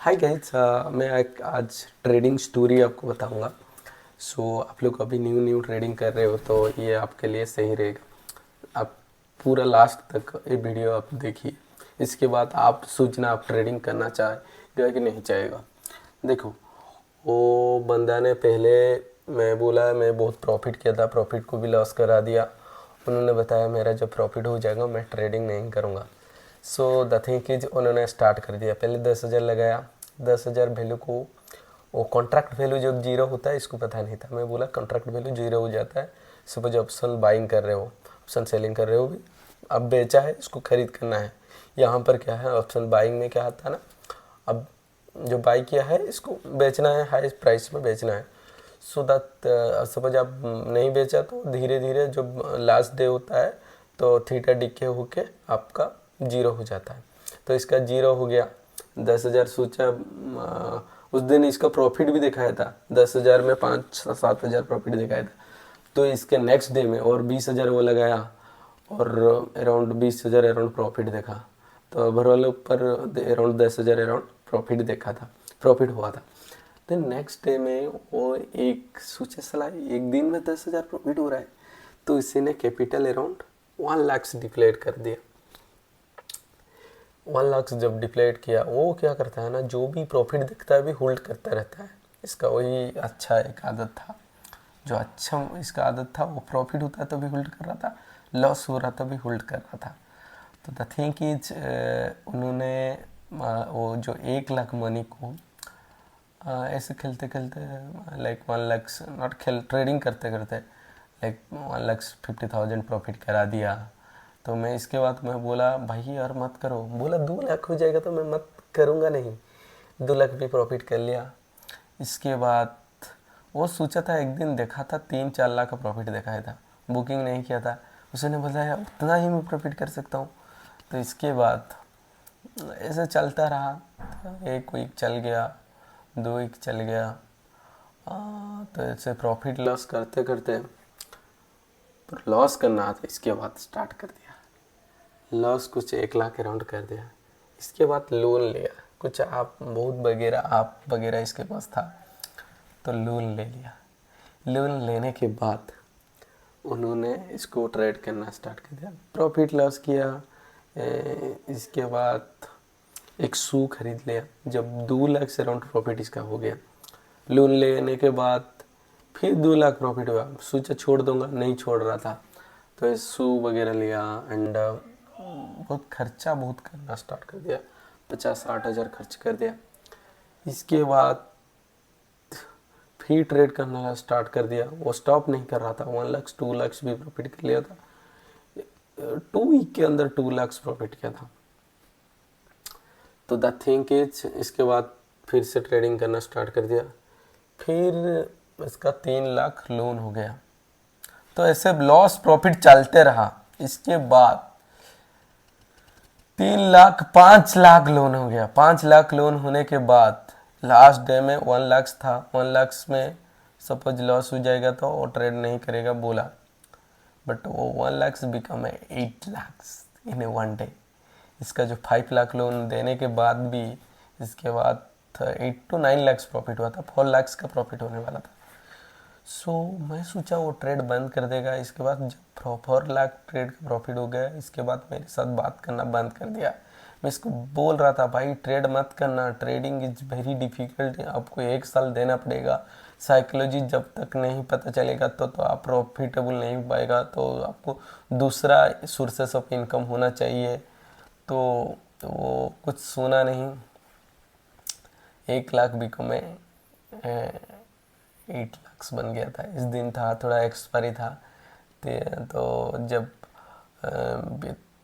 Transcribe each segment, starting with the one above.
Hi guys, मैं एक आज ट्रेडिंग स्टोरी आपको बताऊंगा। आप लोग अभी न्यू न्यू ट्रेडिंग कर रहे हो तो ये आपके लिए सही रहेगा। आप पूरा लास्ट तक ये वीडियो आप देखिए। इसके बाद आप सोचना आप ट्रेडिंग करना चाहेगा कि नहीं चाहेगा। देखो, वो बंदा ने पहले, मैं बोला मैं बहुत प्रॉफिट किया था, प्रॉफिट को भी लॉस करा दिया। उन्होंने बताया मेरा जब प्रॉफिट हो जाएगा मैं ट्रेडिंग नहीं करूँगा। सो द थिंग इज, उन्होंने स्टार्ट कर दिया। पहले 10,000 लगाया। 10,000 वैल्यू को, वो कॉन्ट्रैक्ट वैल्यू जब जीरो होता है इसको पता नहीं था। मैं बोला कॉन्ट्रैक्ट वैल्यू जीरो हो जाता है। सपोज ऑप्शन बाइंग कर रहे हो, ऑप्शन सेलिंग कर रहे हो भी, अब बेचा है इसको खरीद करना है। यहाँ पर क्या है, ऑप्शन बाइंग में क्या आता है ना, अब जो बाई किया है इसको बेचना है, हाई प्राइस में बेचना है। सो दैट सपोज आप नहीं बेचा तो धीरे धीरे जब लास्ट डे होता है तो थीटा डिके होके आपका जीरो हो जाता है। तो इसका जीरो हो गया। 10,000 सोचा, उस दिन इसका प्रॉफिट भी दिखाया था। 10,000 में 5-7 हज़ार प्रॉफिट दिखाया था। तो इसके नेक्स्ट डे में और 20,000 वो लगाया और अराउंड 20,000 अराउंड प्रॉफिट देखा। तो ओवरऑल ऊपर अराउंड 10,000 अराउंड प्रॉफिट देखा था, प्रॉफिट हुआ था। तो नेक्स्ट डे में वो एक सोचे सला एक दिन में 10,000 प्रॉफिट हो रहा है, तो इसी ने कैपिटल अराउंड 1 लाख डिप्लेट कर दिया। 1 लाख जब डिप्लेट किया, वो क्या करता है ना, जो भी प्रॉफिट दिखता है भी होल्ड करता रहता है। इसका वही अच्छा एक आदत था, जो अच्छा इसका आदत था। वो प्रॉफिट होता तो भी होल्ड कर रहा था, लॉस हो रहा था भी होल्ड कर रहा था। तो द थिंक इज, उन्होंने वो जो 1 लाख मनी को ऐसे खेलते खेलते, लाइक 1 लाख नॉट खेल ट्रेडिंग करते करते लाइक 1,50,000 प्रॉफिट करा दिया। तो मैं इसके बाद मैं बोला भाई यार मत करो। बोला 2 लाख हो जाएगा तो मैं मत करूँगा नहीं। 2 लाख भी प्रॉफिट कर लिया। इसके बाद वो सोचा था, एक दिन देखा था 3-4 लाख का प्रॉफिट दिखाया था, बुकिंग नहीं किया था। उसने बताया उतना ही मैं प्रॉफिट कर सकता हूँ। तो इसके बाद ऐसे चलता रहा। एक वीक चल गया, 2 वीक चल गया। तो ऐसे प्रॉफिट लॉस करते करते लॉस करना था। इसके बाद स्टार्ट कर दिया लॉस, कुछ 1 लाख अराउंड कर दिया। इसके बाद लोन लिया कुछ, आप बहुत वगैरह आप वगैरह इसके पास था, तो लोन ले लिया। लोन लेने के बाद उन्होंने इसको ट्रेड करना स्टार्ट कर दिया, प्रॉफिट लॉस किया। इसके बाद एक शू खरीद लिया। जब 2 लाख से अराउंड प्रॉफिट इसका हो गया, लोन लेने के बाद फिर 2 लाख प्रॉफिट हुआ। सोचा छोड़ दूंगा, नहीं छोड़ रहा था। तो ये शू वगैरह लिया एंड बहुत खर्चा बहुत करना स्टार्ट कर दिया। 50-60 हज़ार खर्च कर दिया। इसके बाद फिर ट्रेड करना स्टार्ट कर दिया। वो स्टॉप नहीं कर रहा था। 1 लाख 2 लाख भी प्रॉफिट कर लिया था। 2 वीक के अंदर 2 लाख प्रॉफिट किया था। तो द थिंक इज, इसके बाद फिर से ट्रेडिंग करना स्टार्ट कर दिया। फिर इसका 3 लाख लोन हो गया। तो ऐसे लॉस प्रॉफिट चलते रहा। इसके बाद 3 लाख 5 लाख लोन हो गया। 5 लाख लोन होने के बाद लास्ट डे में 1 लाख था। 1 लाख में सपोज लॉस हो जाएगा तो वो ट्रेड नहीं करेगा बोला। बट वो 1 लाख बिकम 8 लाख इन ए वन डे। इसका जो 5 लाख लोन देने के बाद भी इसके बाद 8 to 9 लाख प्रॉफिट हुआ था। 4 लाख का प्रॉफिट होने वाला था। मैं सोचा वो ट्रेड बंद कर देगा। इसके बाद जब 4 लाख ट्रेड का प्रॉफिट हो गया, इसके बाद मेरे साथ बात करना बंद कर दिया। मैं इसको बोल रहा था भाई ट्रेड मत करना, ट्रेडिंग इज वेरी डिफिकल्ट, आपको 1 साल देना पड़ेगा। साइकोलॉजी जब तक नहीं पता चलेगा तो आप प्रॉफिटेबल नहीं हो पाएगा। तो आपको दूसरा सोर्सेस ऑफ इनकम होना चाहिए। तो वो कुछ सुना नहीं। 1 लाख बिको में 8 लाख बन गया था। इस दिन था थोड़ा एक्सपायरी था। तो जब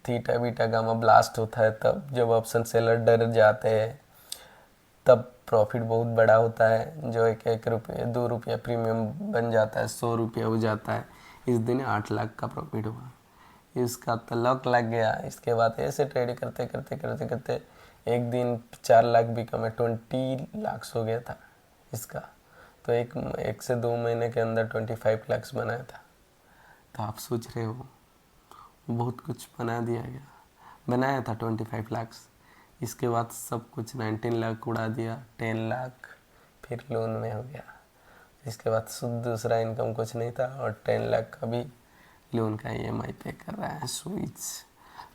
थीटा बीटा गामा ब्लास्ट होता है, तब जब ऑप्शन सेलर डर जाते हैं तब प्रॉफिट बहुत बड़ा होता है। जो 1-1 रुपये 2 रुपया प्रीमियम बन जाता है, 100 रुपया हो जाता है। इस दिन 8 लाख का प्रॉफिट हुआ। इसका तो लॉक लग गया। इसके बाद ऐसे ट्रेड करते करते करते करते एक दिन 4 लाख बिका में 20 लाख हो गया था इसका। तो एक से 2 महीने के अंदर 25 लाख बनाया था। तो आप सोच रहे हो बहुत कुछ बना दिया गया। बनाया था 25 लाख। इसके बाद सब कुछ 19 लाख उड़ा दिया, 10 लाख फिर लोन में हो गया। इसके बाद शुद्ध दूसरा इनकम कुछ नहीं था और 10 लाख का भी लोन का EMI पे कर रहा है स्विच।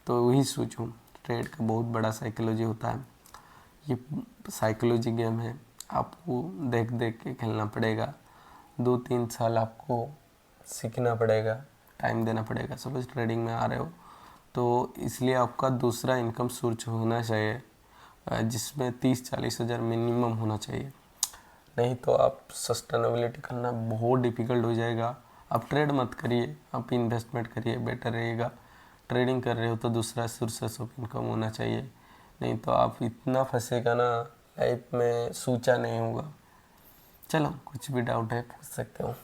तो वही सोचो, ट्रेड का बहुत बड़ा साइकोलॉजी होता है। ये साइकोलॉजी गेम है, आपको देख देख के खेलना पड़ेगा। 2-3 साल आपको सीखना पड़ेगा, टाइम देना पड़ेगा। सपोज ट्रेडिंग में आ रहे हो तो इसलिए आपका दूसरा इनकम सोर्स होना चाहिए, जिसमें 30-40 हज़ार मिनिमम होना चाहिए। नहीं तो आप सस्टेनेबिलिटी करना बहुत डिफ़िकल्ट हो जाएगा। आप ट्रेड मत करिए, आप इन्वेस्टमेंट करिए, बेटर रहेगा। ट्रेडिंग कर रहे हो तो दूसरा सोर्सेस ऑफ इनकम होना चाहिए, नहीं तो आप इतना फंसेगा ना, लाइफ में सोचा नहीं होगा। चलो, कुछ भी डाउट है पूछ सकते हो।